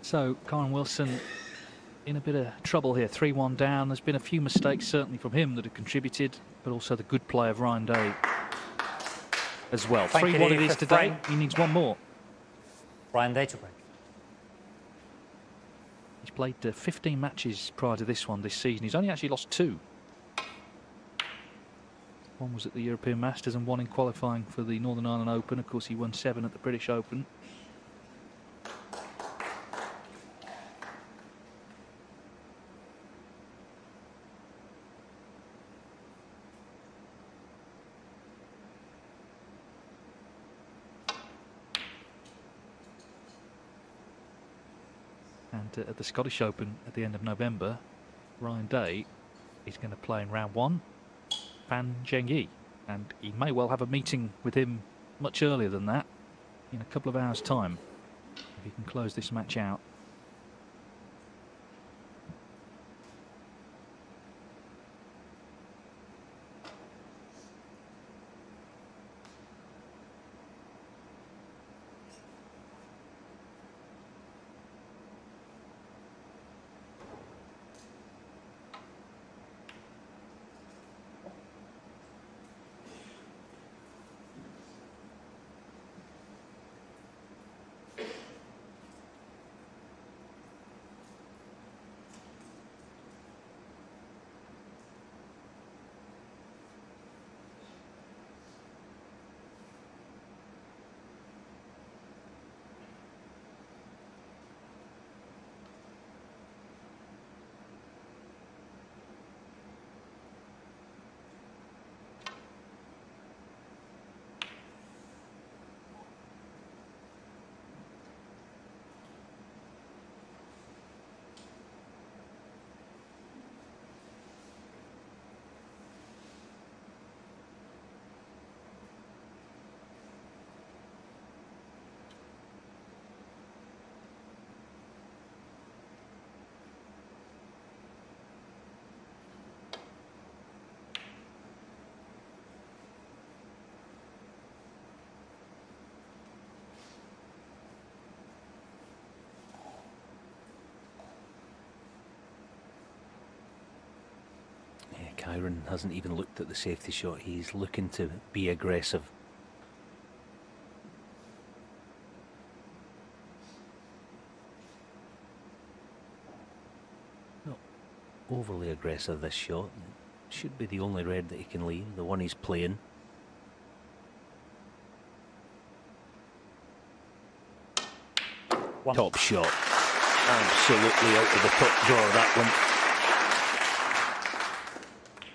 So Kyren Wilson in a bit of trouble here, 3-1 down. There's been a few mistakes certainly from him that have contributed, but also the good play of Ryan Day as well. 3-1 it is today. He needs one more. Ryan Day to break. He's played 15 matches prior to this one this season. He's only actually lost 2. One was at the European Masters and one in qualifying for the Northern Ireland Open. Of course, he won 7 at the British Open. And at the Scottish Open at the end of November, Ryan Day is going to play in round 1, Fan Zhengyi, and he may well have a meeting with him much earlier than that, in a couple of hours' time, if he can close this match out. Kyren hasn't even looked at the safety shot. He's looking to be aggressive. Not overly aggressive this shot. Should be the only red that he can leave, the one he's playing. Top shot. Absolutely out of the top drawer, that one.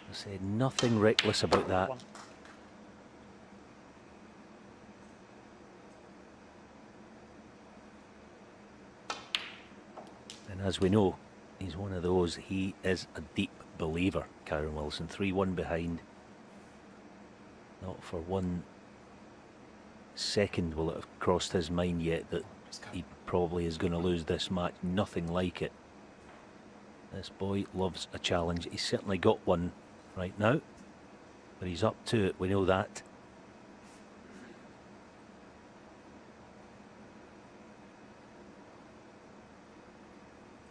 I said nothing reckless about that. And as we know, he's one of those, he is a deep believer, Kyren Wilson. 3-1 behind. Not for 1 second will it have crossed his mind yet that he probably is going to lose this match. Nothing like it. This boy loves a challenge. He's certainly got one right now, but he's up to it, we know that.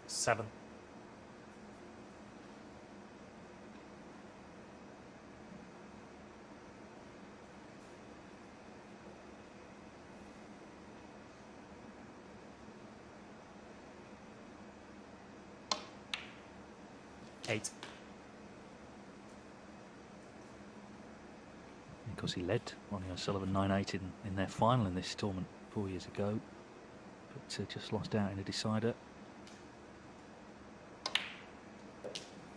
Seven. Eight. Because he led Ronnie O'Sullivan 9-8 in their final in this tournament 4 years ago, but just lost out in a decider.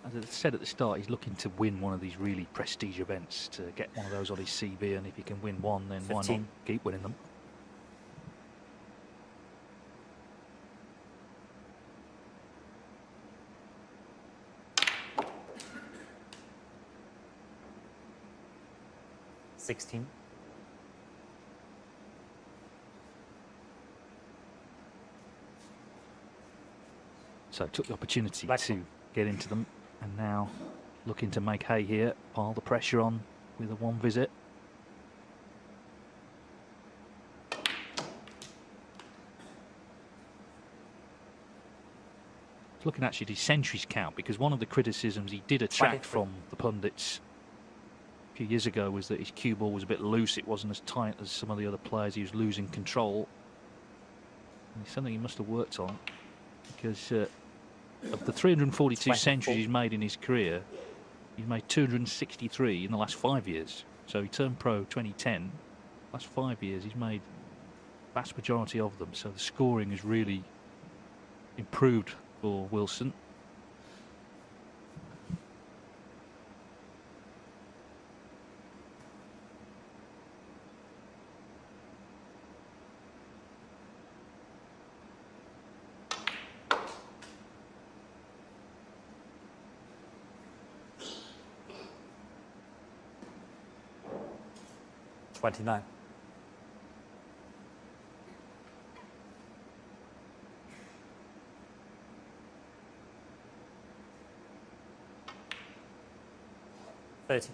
As I said at the start, he's looking to win one of these really prestige events, to get one of those on his CV, and if he can win one, then 15. Why not keep winning them? $16. So took the opportunity to get into them, and now looking to make hay here, pile the pressure on with a 1 visit. looking actually at his centuries count, because one of the criticisms he did attract 23. from the pundits a few years ago was that his cue ball was a bit loose. It wasn't as tight as some of the other players. He was losing control. And it's something he must have worked on, because of the 342 24. centuries he's made in his career, he's made 263 in the last 5 years. So he turned pro 2010. Last 5 years he's made vast majority of them. So the scoring has really improved for Wilson. $29. $30.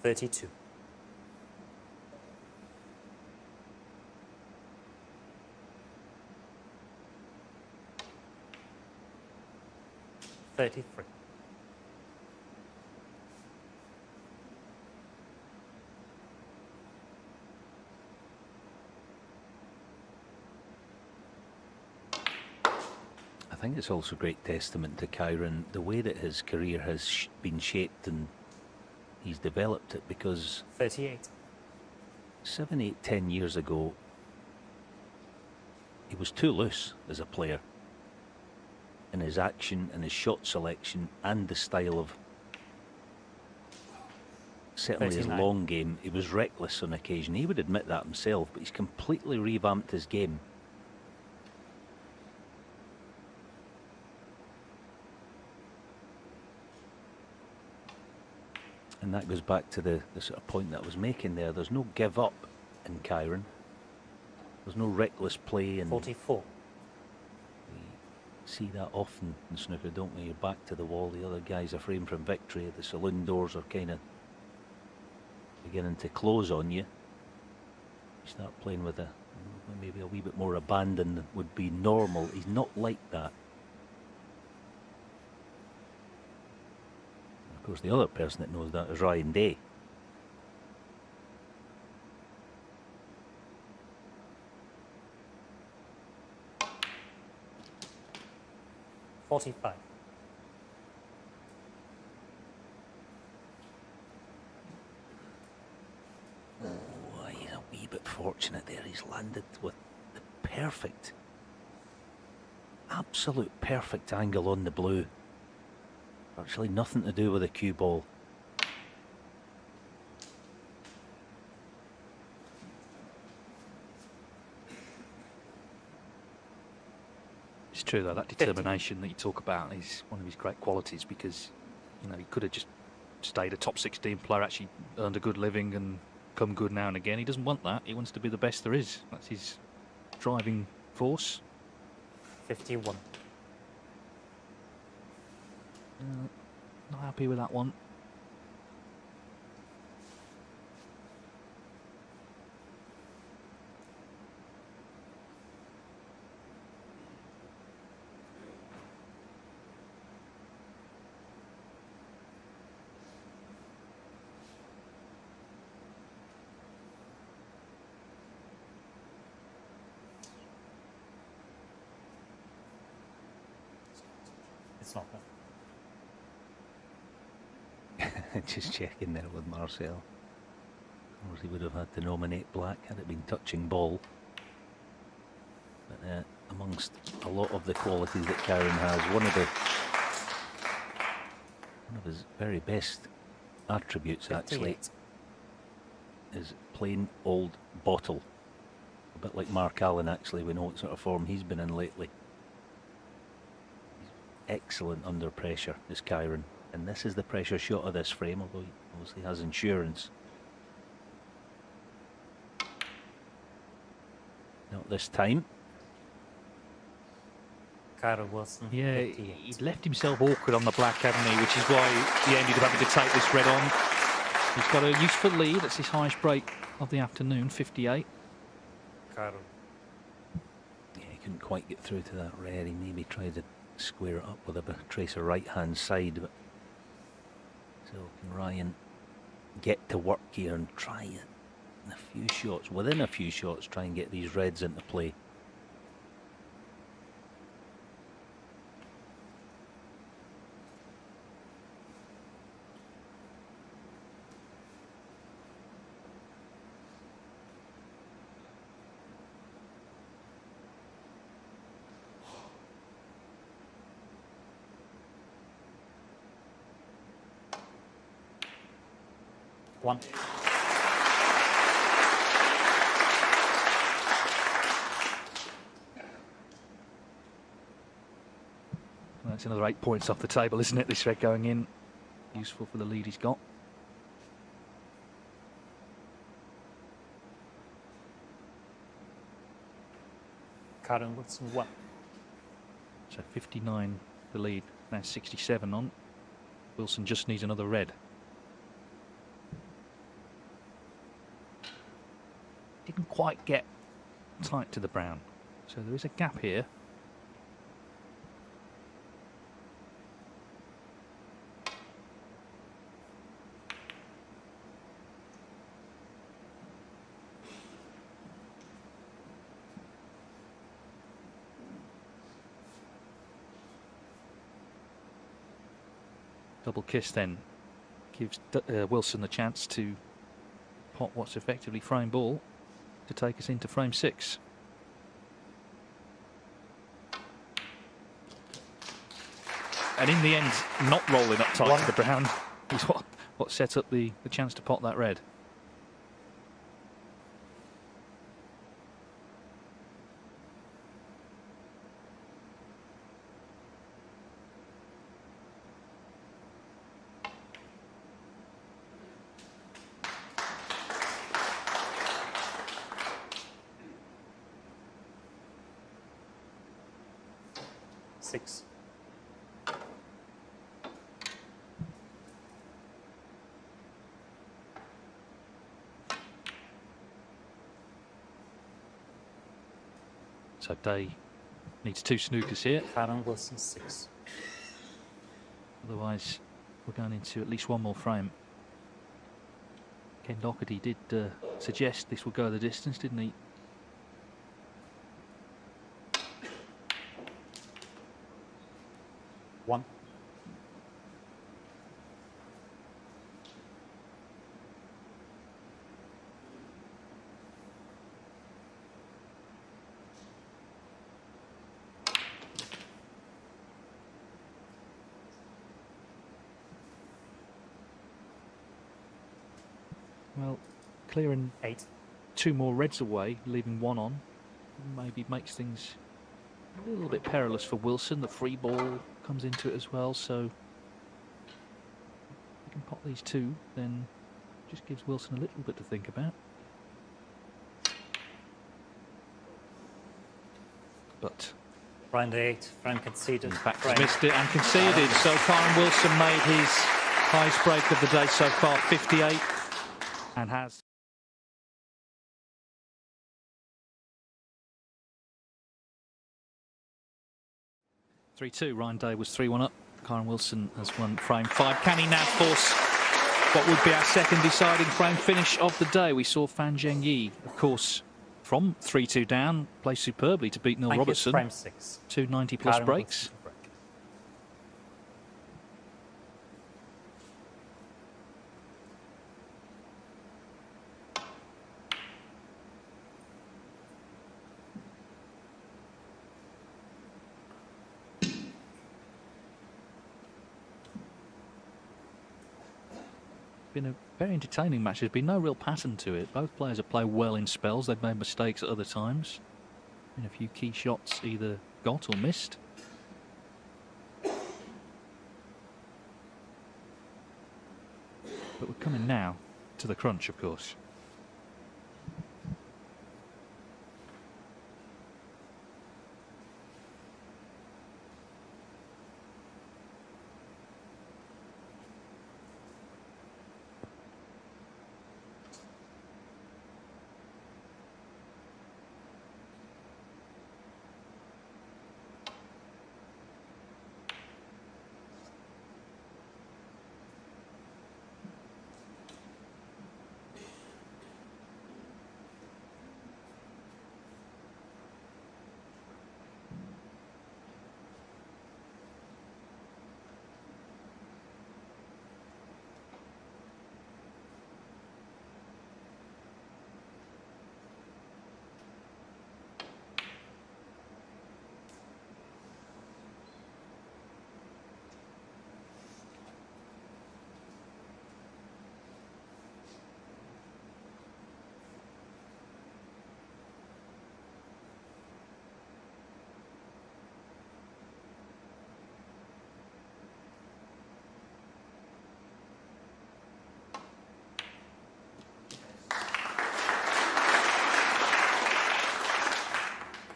$32. $33. I think it's also great testament to Kyren, the way that his career has been shaped and he's developed it, because 38. 7, 8, 10 years ago, he was too loose as a player in his action and his shot selection and the style of, certainly his 39. long game. He was reckless on occasion. He would admit that himself, but he's completely revamped his game. And that goes back to the sort of point that I was making there. There's no give up in Kyren. There's no reckless play. And 44. we see that often in snooker, don't we? You're back to the wall, the other guy's a frame from victory, the saloon doors are kind of beginning to close on you. You start playing with maybe a wee bit more abandon than would be normal. He's not like that. Of course, the other person that knows that is Ryan Day. $45. Oh, he's a wee bit fortunate there. He's landed with the perfect, absolute perfect angle on the blue. Virtually nothing to do with the cue ball. It's true though, that determination that you talk about is one of his great qualities, because you know he could have just stayed a top 16 player, actually earned a good living and come good now and again. He doesn't want that. He wants to be the best there is. That's his driving force. 51. Not happy with that one. It's not bad. Just checking there with Marcel. Of course, he would have had to nominate black had it been touching ball. But amongst a lot of the qualities that Kyren has, one of his very best attributes actually 58. is plain old bottle. A bit like Mark Allen, actually. We know what sort of form he's been in lately. He's excellent under pressure, is Kyren. And this is the pressure shot of this frame, although he obviously has insurance. Not this time. Kyren Wilson. Yeah, 58. he'd left himself awkward on the black, hadn't he? Which is why he ended up having to take this red on. He's got a useful lead. That's his highest break of the afternoon, 58. Kyren. Yeah, he couldn't quite get through to that red. He maybe tried to square it up with a trace of right-hand side, but so can Ryan get to work here and try it in a few shots, within a few shots, try and get these reds into play. One. That's another 8 points off the table, isn't it? This red going in. Useful for the lead he's got. Kyren Wilson, 1. So 59 the lead. Now 67 on. Wilson just needs another red. Didn't quite get tight to the brown. So there is a gap here. Double kiss then gives Wilson the chance to pot what's effectively frame ball to take us into frame 6. And in the end, not rolling up tight to the brown is what set up the chance to pot that red. Six. So Day needs 2 snookers here. Kyren Wilson, 6. Otherwise, we're going into at least one more frame. Ken Doherty did suggest this would go the distance, didn't he? One. Well, clearing 8. 2 more reds away, leaving 1 on, maybe makes things a little bit perilous for Wilson. The free ball comes into it as well, so if we can pot these 2, then just gives Wilson a little bit to think about. But Round 8. Frank conceded. in fact, Frank. he's missed it and conceded. So Kyren Wilson made his highest break of the day so far, 58, and has. (3-2). Ryan Day was 3-1 up. Kyren Wilson has won frame 5. Can he now force what would be our second deciding frame finish of the day? We saw Fan Zhengyi, of course, from 3-2 down, play superbly to beat Neil Thank you. Robertson. Frame 6. 2 90-plus Kyren breaks. Wilson to break. Been a very entertaining match. There's been no real pattern to it. Both players have played well in spells. They've made mistakes at other times. Been a few key shots either got or missed. But we're coming now to the crunch, of course.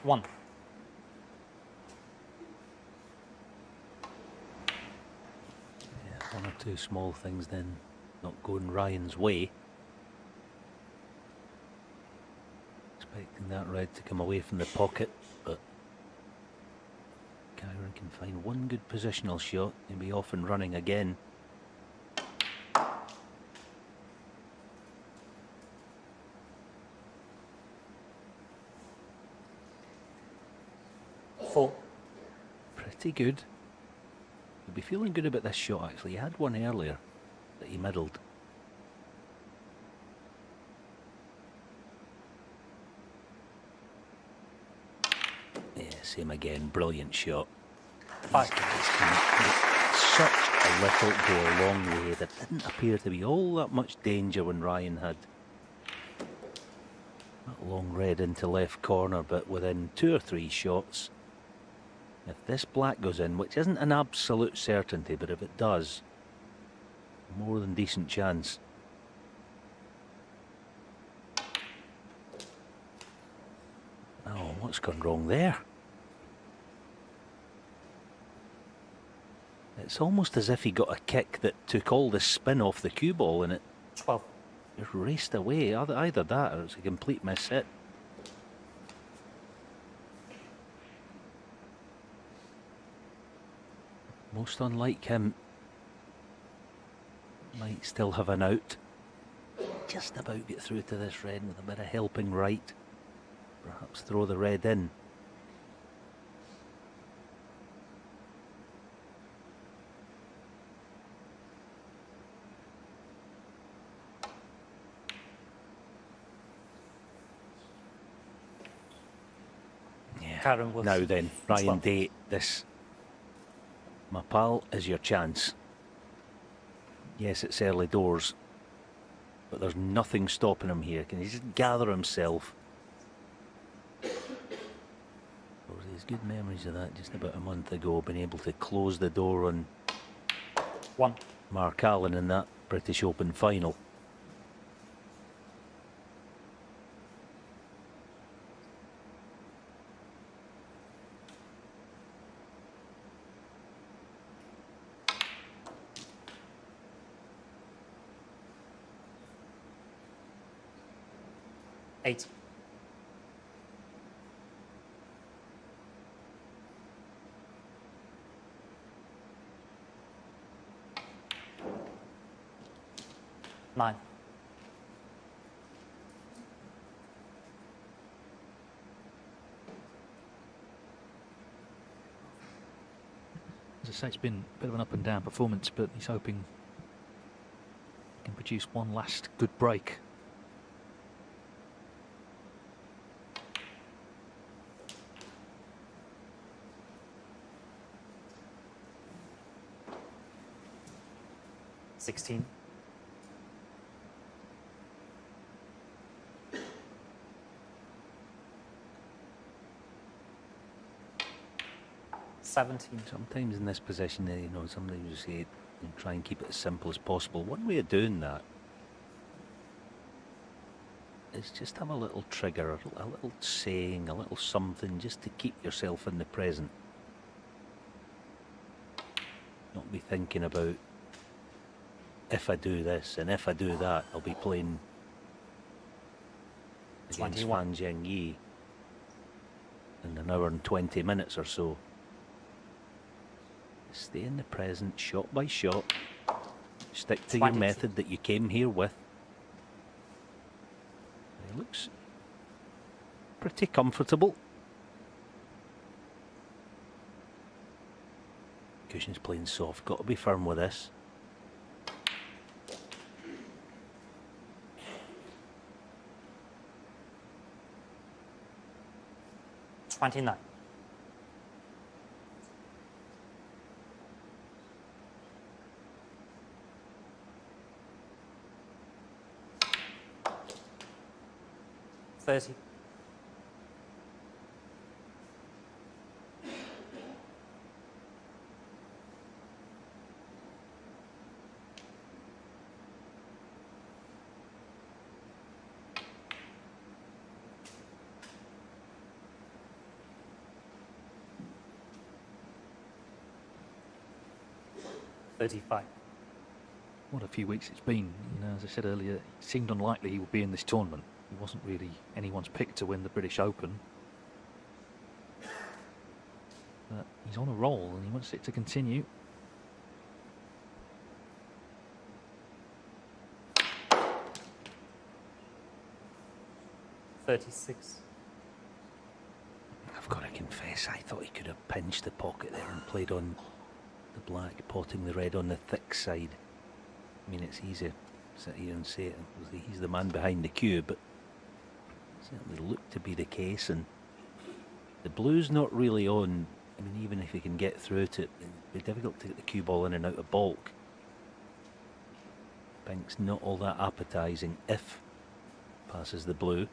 1. Yeah, one or two small things then not going Ryan's way. Expecting that red to come away from the pocket, but Kyren can find one good positional shot and be off and running again. Pretty good. He'll be feeling good about this shot actually. He had one earlier that he middled. Yeah, same again. Brilliant shot. 5. Such a little go a long way. There didn't appear to be all that much danger when Ryan had that long red into left corner, but within 2 or 3 shots, if this black goes in, which isn't an absolute certainty, but if it does, more than decent chance. Oh, what's gone wrong there? It's almost as if he got a kick that took all the spin off the cue ball and it 12. just raced away. Either that or it's a complete miss hit. Most unlike him. Might still have an out. Just about get through to this red with a bit of helping right. Perhaps throw the red in. Kyren Wilson. Now then, Ryan Day, this, my pal, is your chance. Yes, it's early doors, but there's nothing stopping him here. Can he just gather himself? There's good memories of that just about a month ago, being able to close the door on 1. Mark Allen in that British Open final. Eight. Nine. As I say, it's been a bit of an up and down performance, but he's hoping he can produce one last good break. Sixteen. 17. Sometimes in this position, you know, sometimes you say, try and keep it as simple as possible. One way of doing that is just have a little trigger, a little saying, a little something, just to keep yourself in the present. Not be thinking about, if I do this and if I do that, I'll be playing against 21. Fan Zhengyi in an hour and 20 minutes or so. Stay in the present, shot by shot. Stick to your 22. method that you came here with. He looks pretty comfortable. Cushion's playing soft, got to be firm with this. $29. $30. 35. What a few weeks it's been. You know, as I said earlier, it seemed unlikely he would be in this tournament. He wasn't really anyone's pick to win the British Open. But he's on a roll and he wants it to continue. $36. I've got to confess, I thought he could have pinched the pocket there and played on the black, potting the red on the thick side. I mean, it's easy to sit here and say it. He's the man behind the cue, but it certainly looked to be the case. And the blue's not really on. I mean, even if he can get through to it, it'd be difficult to get the cue ball in and out of baulk. Pink's not all that appetising if passes the blue.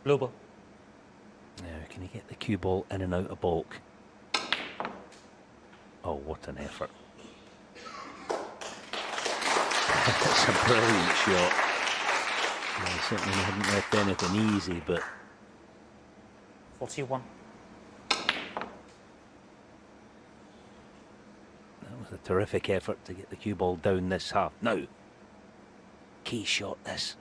Blue ball. Now, can he get the cue ball in and out of baulk? Oh, what an effort. That's a brilliant shot. Well, certainly he hadn't left anything easy, but 41. that was a terrific effort to get the cue ball down this half. Now, key shot this.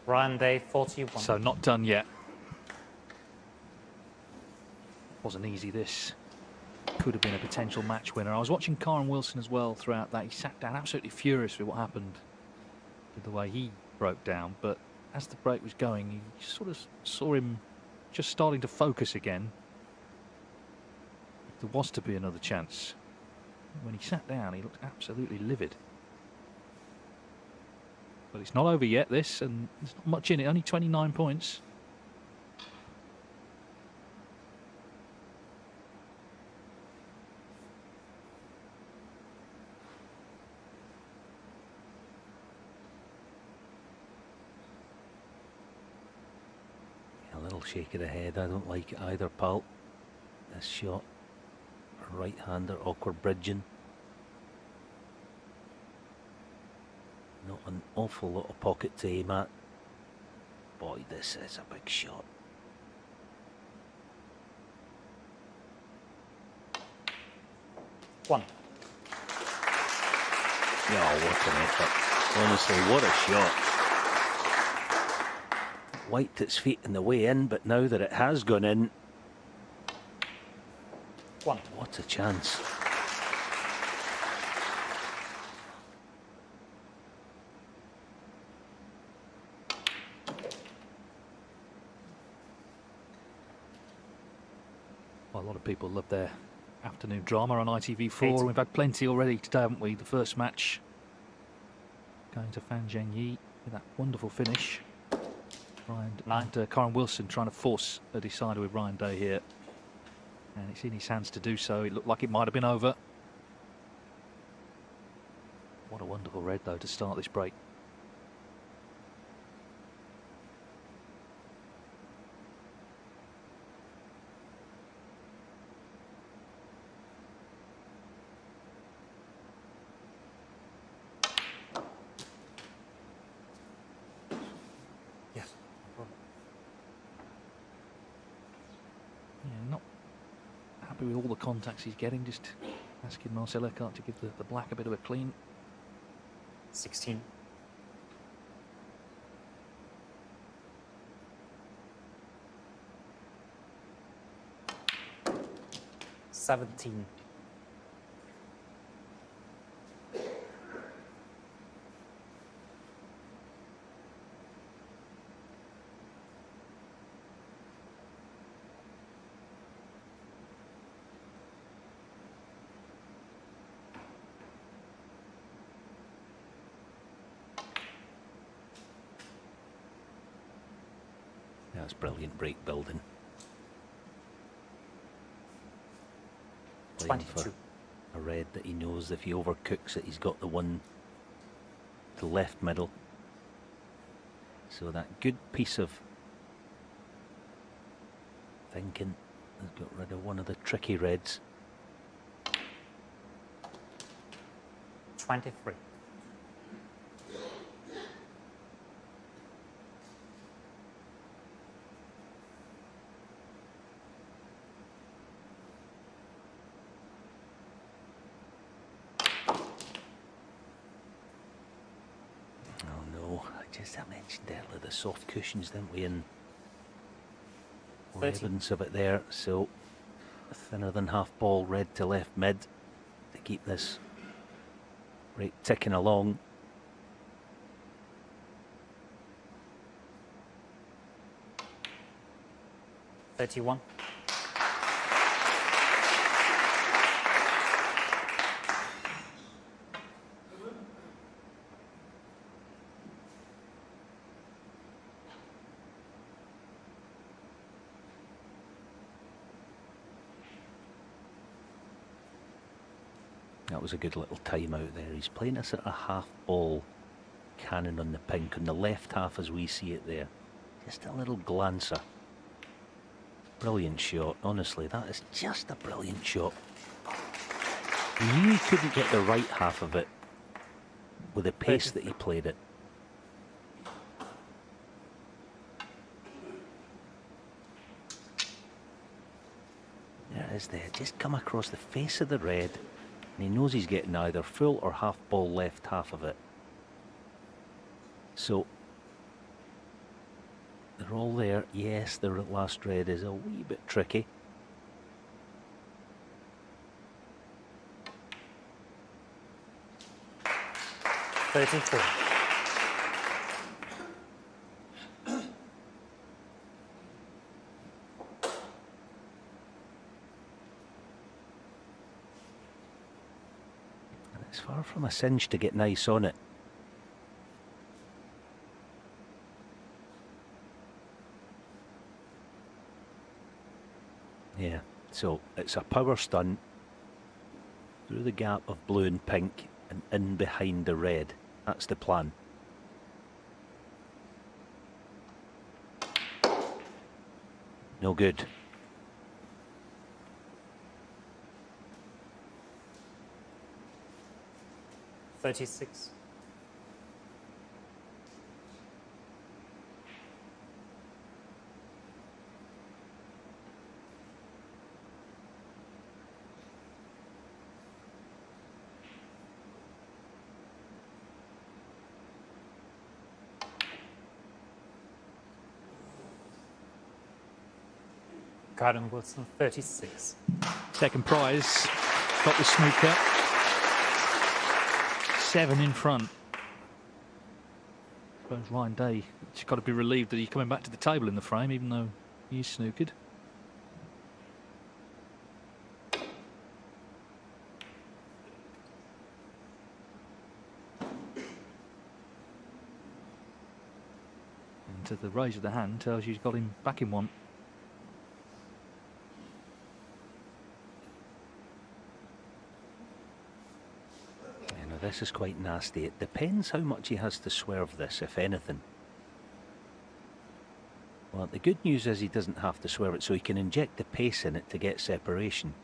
Ryan Day, 41. So not done yet. Wasn't easy, this. Could have been a potential match winner. I was watching Kyren Wilson as well throughout that. He sat down absolutely furious with what happened, with the way he broke down. But as the break was going, you sort of saw him just starting to focus again. If there was to be another chance. When he sat down, he looked absolutely livid. But it's not over yet, this, and there's not much in it, only 29 points. A little shake of the head, I don't like it either, pal. This shot, right-hander, awkward bridging. Not an awful lot of pocket to aim at. Boy, this is a big shot. One. Yeah, what an effort. Honestly, what a shot. Wiped its feet in the way in, but now that it has gone in, One. what a chance. Well, a lot of people love their afternoon drama on ITV4. Eight. We've had plenty already today, haven't we? The first match going to Fan Zhengyi with that wonderful finish. And Kyren Wilson trying to force a decider with Ryan Day here. And it's in his hands to do so. It looked like it might have been over. What a wonderful red, though, to start this break. Yes. Yeah, not happy with all the contacts he's getting. Just asking Marcel Eckhart to give the black a bit of a clean. 16. $17. That's brilliant break building. Playing for 22. a red that he knows if he overcooks it, he's got the one to left middle. So that good piece of thinking has got rid of one of the tricky reds. 23. I mentioned earlier the soft cushions, didn't we? And 30. evidence of it there. So thinner than half ball, red to left mid to keep this rate ticking along. $31. That was a good little time out there. He's playing a sort of half ball cannon on the pink, on the left half as we see it there. Just a little glancer. Brilliant shot, honestly, that is just a brilliant shot. He knew he couldn't get the right half of it with the pace that he played it. There it is there, just come across the face of the red, and he knows he's getting either full or half ball left half of it. So they're all there. Yes, the last red is a wee bit tricky. $34. And it's far from a cinch to get nice on it. Yeah, so it's a power stunt through the gap of blue and pink and in behind the red. That's the plan. No good. $36. Kyren Wilson, 36. Second prize, got the snooker. 7 in front. I suppose Ryan Day has got to be relieved that he's coming back to the table in the frame, even though he's snookered. And to the raise of the hand tells you he's got him back in one. This is quite nasty. It depends how much he has to swerve this, if anything. Well, the good news is he doesn't have to swerve it, so he can inject the pace in it to get separation.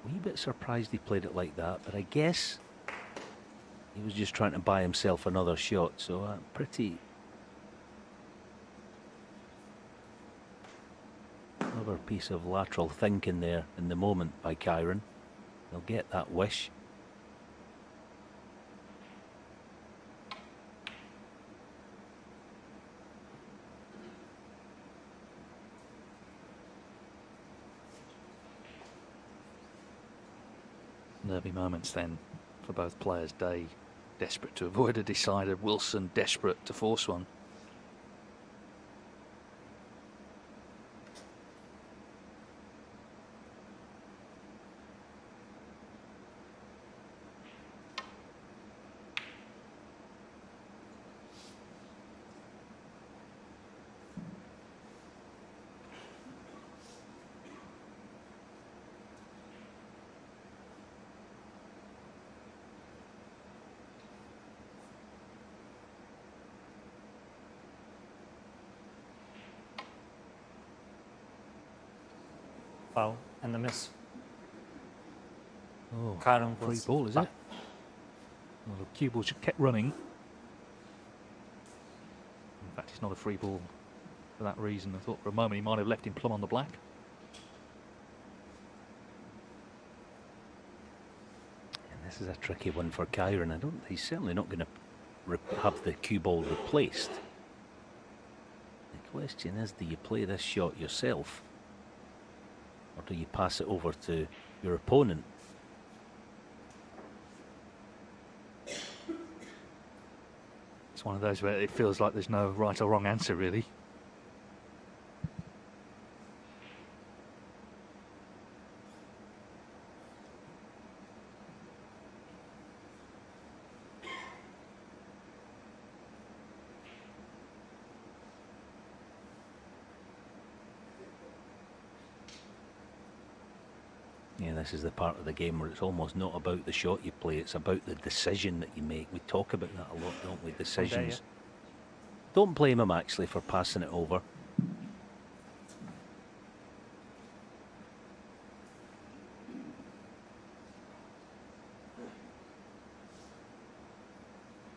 Wee bit surprised he played it like that, but I guess he was just trying to buy himself another shot, so pretty clever piece of lateral thinking there in the moment by Kyren. He'll get that wish. Nervy moments then for both players. Day desperate to avoid a decider, Wilson desperate to force one. Foul and the miss. Oh, Kyren free Wilson. ball, is it? Well, the cue ball just kept running. In fact, it's not a free ball for that reason. I thought for a moment he might have left him plumb on the black. And this is a tricky one for Kyren. He's certainly not going to have the cue ball replaced. The question is, do you play this shot yourself, or do you pass it over to your opponent? It's one of those where it feels like there's no right or wrong answer, really. Yeah, this is the part of the game where it's almost not about the shot you play, it's about the decision that you make. We talk about that a lot, don't we? Decisions. Don't blame him actually for passing it over.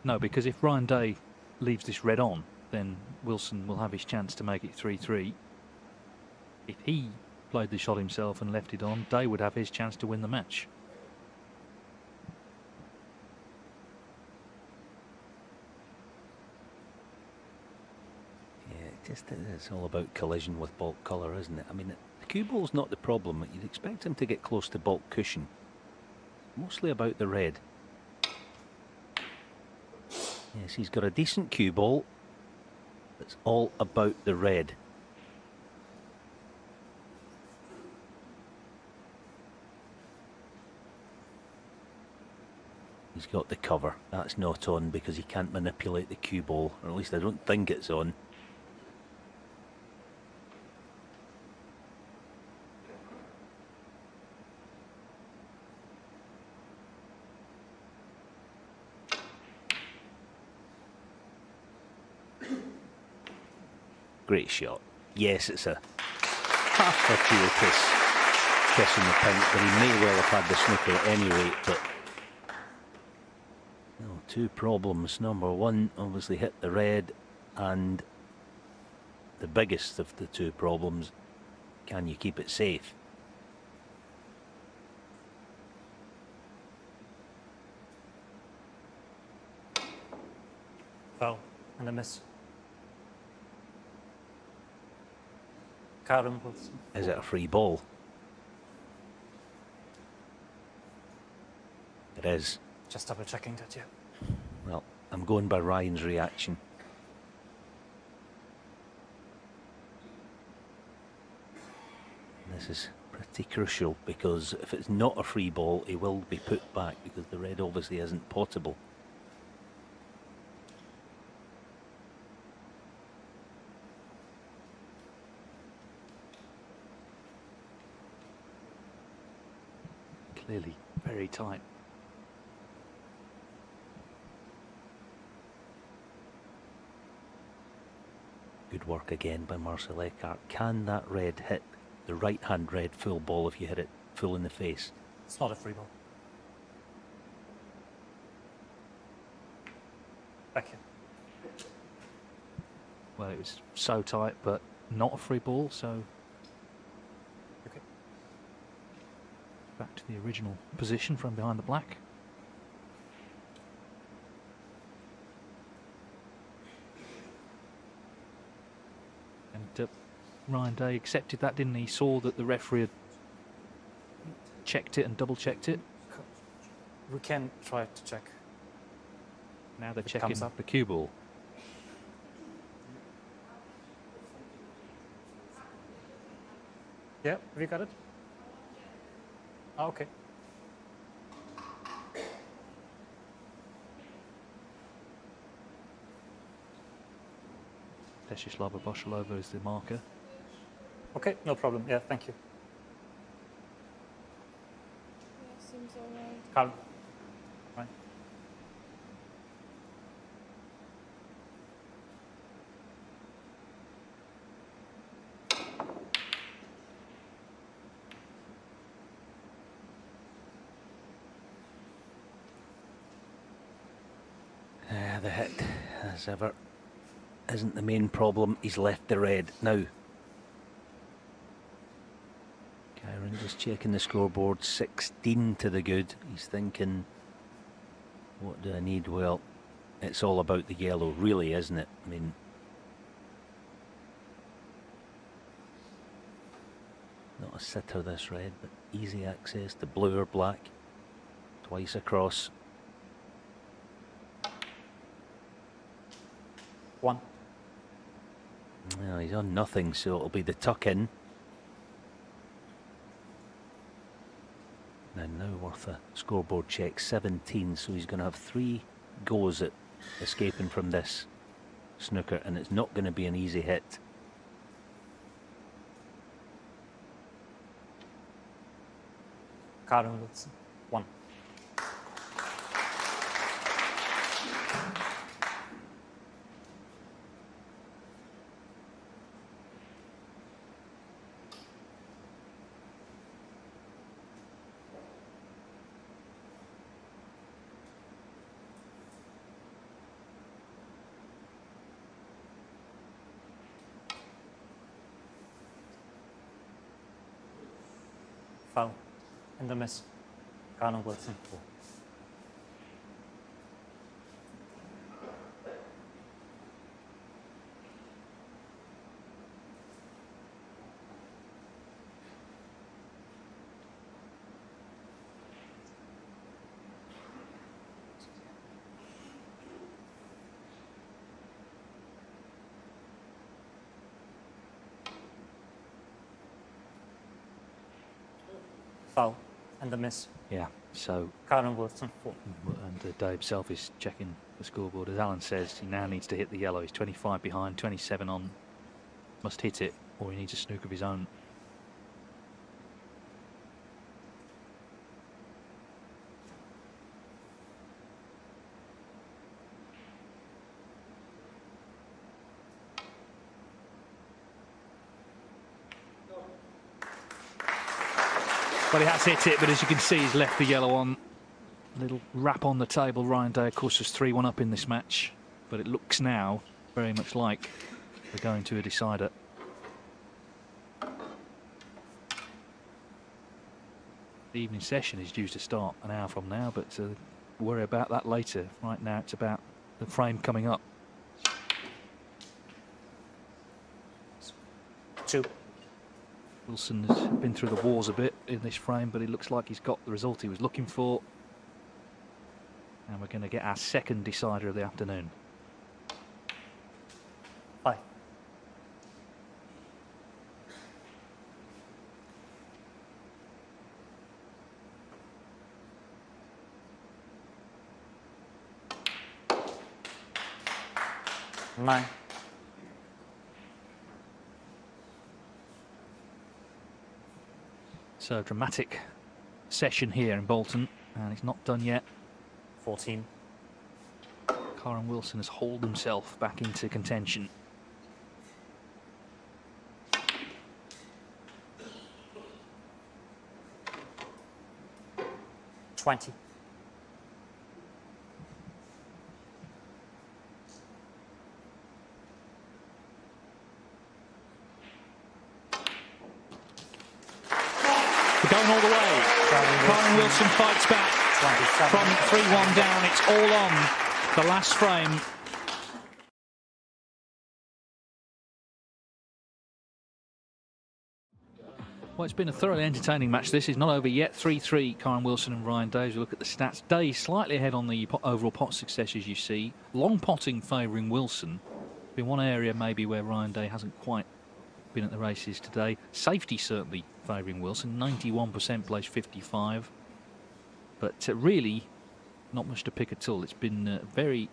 No, because if Ryan Day leaves this red on, then Wilson will have his chance to make it 3-3. If he played the shot himself and left it on, Day would have his chance to win the match. Yeah, it's all about collision with baulk colour, isn't it? I mean, the cue ball's not the problem. You'd expect him to get close to baulk cushion. Mostly about the red. Yes, he's got a decent cue ball. It's all about the red. He's got the cover. That's not on because he can't manipulate the cue ball, or at least I don't think it's on. Great shot. Yes, it's a half fortuitous kiss in the pink, but he may well have had the snooker at any rate. But no, two problems. Number one, obviously hit the red, and the biggest of the two problems, can you keep it safe? Foul and a miss. Kyren Wilson. Is it a free ball? It is. Just double checking that, yeah. Well, I'm going by Ryan's reaction. This is pretty crucial because if it's not a free ball, he will be put back because the red obviously isn't potable. Clearly very tight. Good work again by Marcel Eckhart. Can that red hit the right hand red full ball if you hit it full in the face? It's not a free ball. Back here. Well, it was so tight, but not a free ball, so Okay. back to the original position from behind the black. And Ryan Day accepted that, didn't he? Saw that the referee had checked it and double checked it. We can try to check. Now they're It checking comes up. the cue ball. Yeah, have you got it? Oh, okay. Deshislava Boshalova is the marker. Okay, no problem. Yeah, thank you. Yeah, seems alright. Kyren. Right. The hit, as ever, isn't the main problem. He's left the red now. Kyren just checking the scoreboard, 16 to the good. He's thinking, what do I need? Well, it's all about the yellow, really, isn't it? I mean, not a sitter this red, but easy access to blue or black. Twice across. 1. Well, he's on nothing, so it'll be the tuck in. And now worth a scoreboard check, 17, so he's going to have 3 goes at escaping from this snooker, and it's not going to be an easy hit. Kyren Wilson, 1. Foul. In the miss. Kyren Wilson, 4. Foul. And the miss. Yeah, so Kyren Wilson, 4. and Dave himself is checking the scoreboard. As Alan says, he now needs to hit the yellow. He's 25 behind, 27 on. Must hit it, or he needs a snooker of his own. Well, he has hit it, but as you can see, he's left the yellow on. A little rap on the table. Ryan Day, of course, was 3-1 up in this match, but it looks now very much like we're going to a decider. The evening session is due to start an hour from now, but worry about that later. Right now, it's about the frame coming up. 2. Wilson has been through the wars a bit in this frame, but it looks like he's got the result he was looking for. And we're going to get our second decider of the afternoon. 5. Nine. So dramatic session here in Bolton, and it's not done yet. 14. Kyren Wilson has hauled himself back into contention. $20. Going all the way. Kyren Wilson fights back from 3-1 down. It's all on the last frame. Well, it's been a thoroughly entertaining match. This is not over yet. 3-3, Kyren Wilson and Ryan Day. As you look at the stats, Day slightly ahead on the overall pot success, as you see. Long potting favouring Wilson. Been one area maybe where Ryan Day hasn't quite been at the races today. Safety certainly favouring Wilson. 91% place 55. But really, not much to pick at all. It's been a very,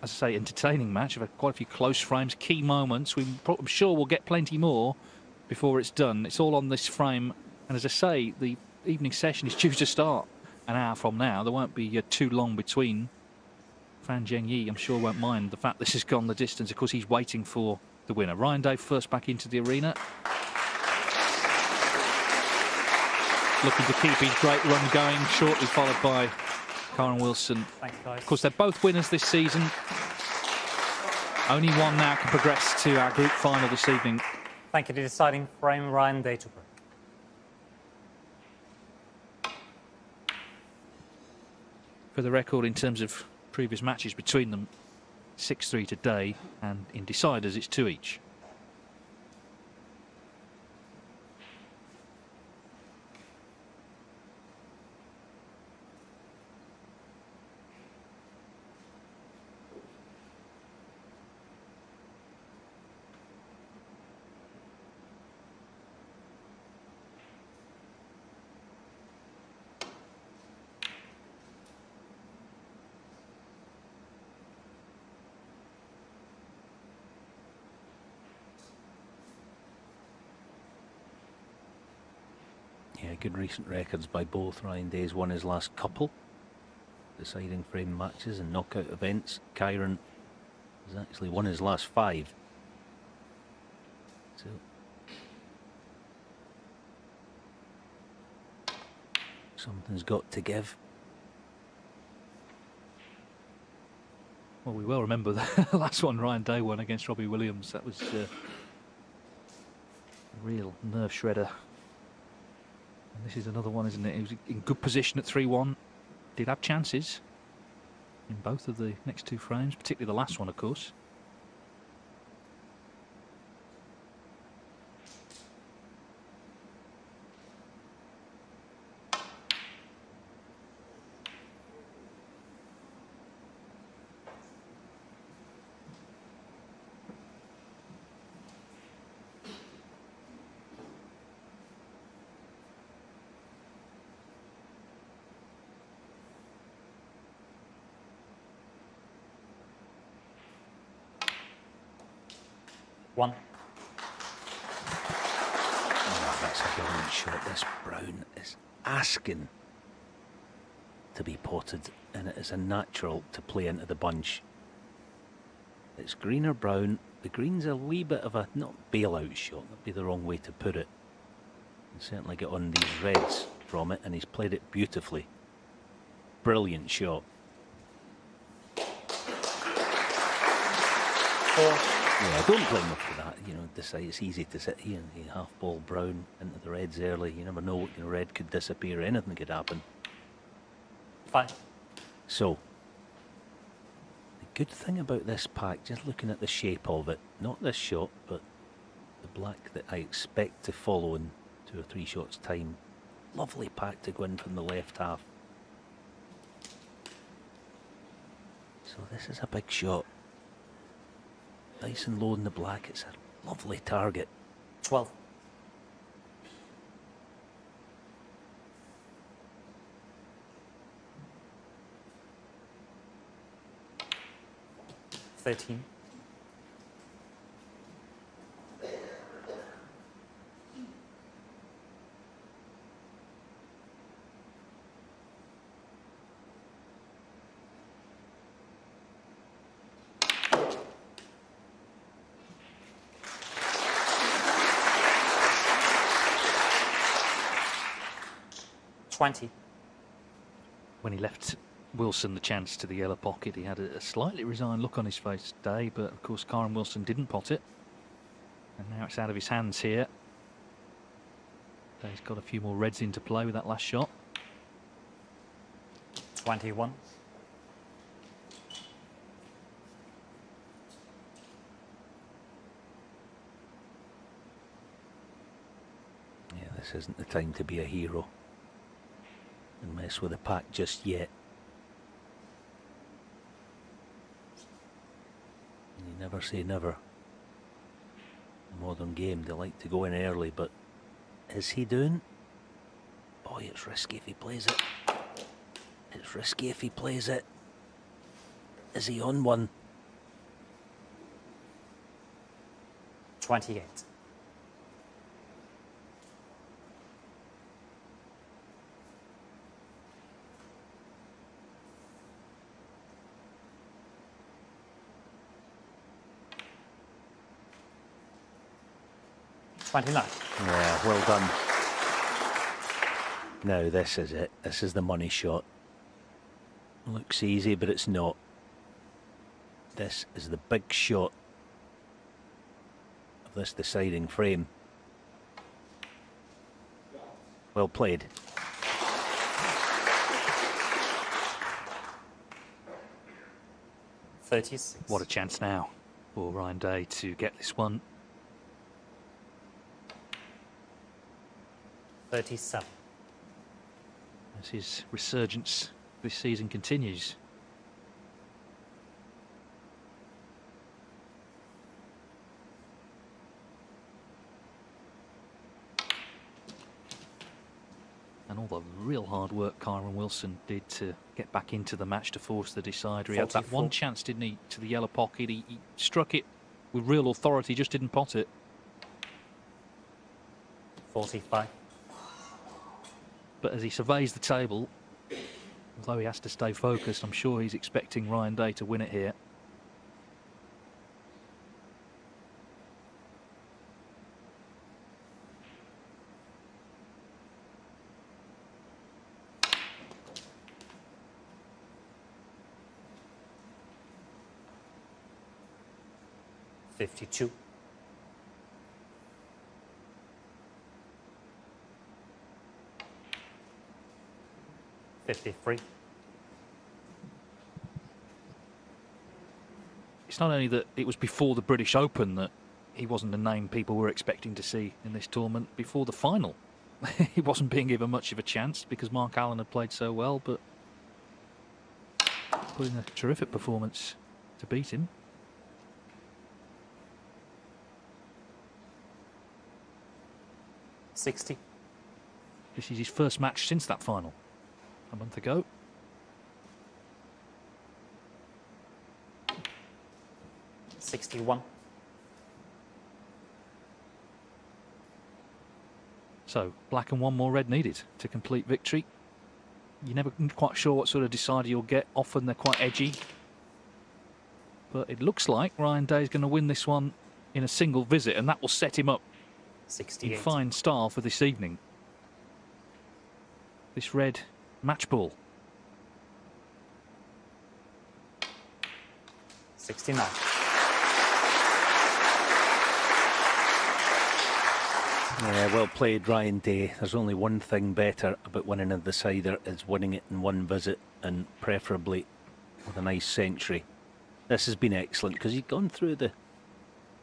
as I say, entertaining match. We've had quite a few close frames, key moments. I'm sure we'll get plenty more before it's done. It's all on this frame. And as I say, the evening session is due to start an hour from now. There won't be too long between. Fan Zhengyi, I'm sure, won't mind the fact this has gone the distance. Of course, he's waiting for the winner. Ryan Day first back into the arena. Looking to keep his great run going, shortly followed by Kyren Wilson. Thank you, guys. Of course, they're both winners this season. Only one now can progress to our group final this evening. Thank you. The deciding frame, Ryan, day to break. For the record, in terms of previous matches between them, 6-3 today, and in deciders it's 2 each. Yeah, good recent records by both. Ryan Day's won his last couple deciding frame matches and knockout events. Kyren has actually won his last 5. So something's got to give. Well, we well remember the last one Ryan Day won against Robbie Williams. That was a real nerve shredder. And this is another one, isn't it? He was in good position at 3-1. Did have chances in both of the next 2 frames, particularly the last one, of course. One. Oh, that's a brilliant shot. This brown is asking to be potted, and it is a natural to play into the bunch. It's green or brown. The green's a wee bit of a, not bailout shot, that'd be the wrong way to put it. You can certainly get on these reds from it, and he's played it beautifully. Brilliant shot. 4. Yeah, don't blame him for that. You know, decide it's easy to sit here and half ball brown into the reds early. You never know, you know, red could disappear, anything could happen. 5. So, the good thing about this pack, just looking at the shape of it, not this shot, but the black that I expect to follow in 2 or 3 shots' time. Lovely pack to go in from the left half. So this is a big shot. Nice and low in the black, it's a lovely target. 12. $13. $20. When he left Wilson the chance to the yellow pocket, he had a slightly resigned look on his face today, but of course Kyren Wilson didn't pot it. And now it's out of his hands here. He's got a few more reds into play with that last shot. 21. Yeah, this isn't the time to be a hero and mess with the pack just yet. And you never say never. In a modern game, they like to go in early, but is he doing? Boy, it's risky if he plays it. It's risky if he plays it. Is he on one? 28. Yeah, well done. Now this is it. This is the money shot. Looks easy, but it's not. This is the big shot of this deciding frame. Well played. .36. What a chance now for Ryan Day to get this one. 37. As his resurgence this season continues. And all the real hard work Kyren Wilson did to get back into the match to force the decider. He had that 44. one chance, didn't he, to the yellow pocket. He struck it with real authority, just didn't pot it. 45. But as he surveys the table, although he has to stay focused, I'm sure he's expecting Ryan Day to win it here. .52. .53. It's not only that it was before the British Open that he wasn't the name people were expecting to see in this tournament. Before the final, he wasn't being given much of a chance because Mark Allen had played so well, but put in a terrific performance to beat him. .60. This is his first match since that final a month ago. .61. So black and one more red needed to complete victory. You're never quite sure what sort of decider you'll get. Often they're quite edgy. But it looks like Ryan Day is going to win this one in a single visit, and that will set him up in 68. fine style for this evening. This red match ball. 69. Yeah, well played, Ryan Day. There's only one thing better about winning a decider, is winning it in one visit, and preferably with a nice century. This has been excellent because he's gone through the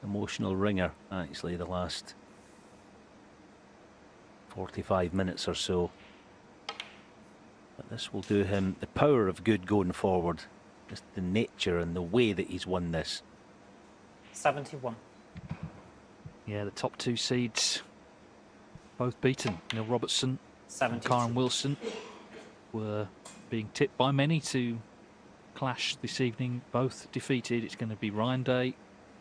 emotional ringer, actually, the last 45 minutes or so. But this will do him the power of good going forward. Just the nature and the way that he's won this. 71. Yeah, the top two seeds, both beaten. Neil Robertson and 72. Kyren Wilson were being tipped by many to clash this evening. Both defeated. It's going to be Ryan Day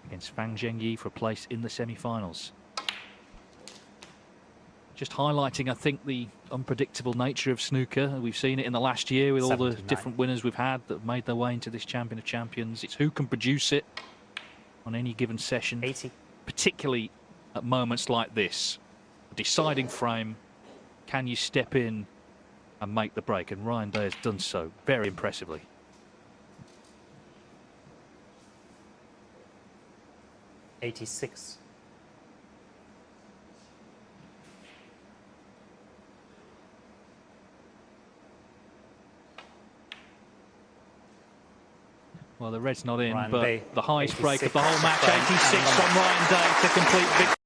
against Fan Zhengyi for a place in the semi-finals. Just highlighting, I think, the unpredictable nature of snooker. We've seen it in the last year with all the 79. different winners we've had that have made their way into this Champion of Champions. It's who can produce it on any given session, 80. particularly at moments like this. A deciding frame. Can you step in and make the break? And Ryan Day has done so very impressively. .86. Well, the red's not in, Ryan but Day, the highest break of the 86. whole match, 86 from Ryan Day to complete victory.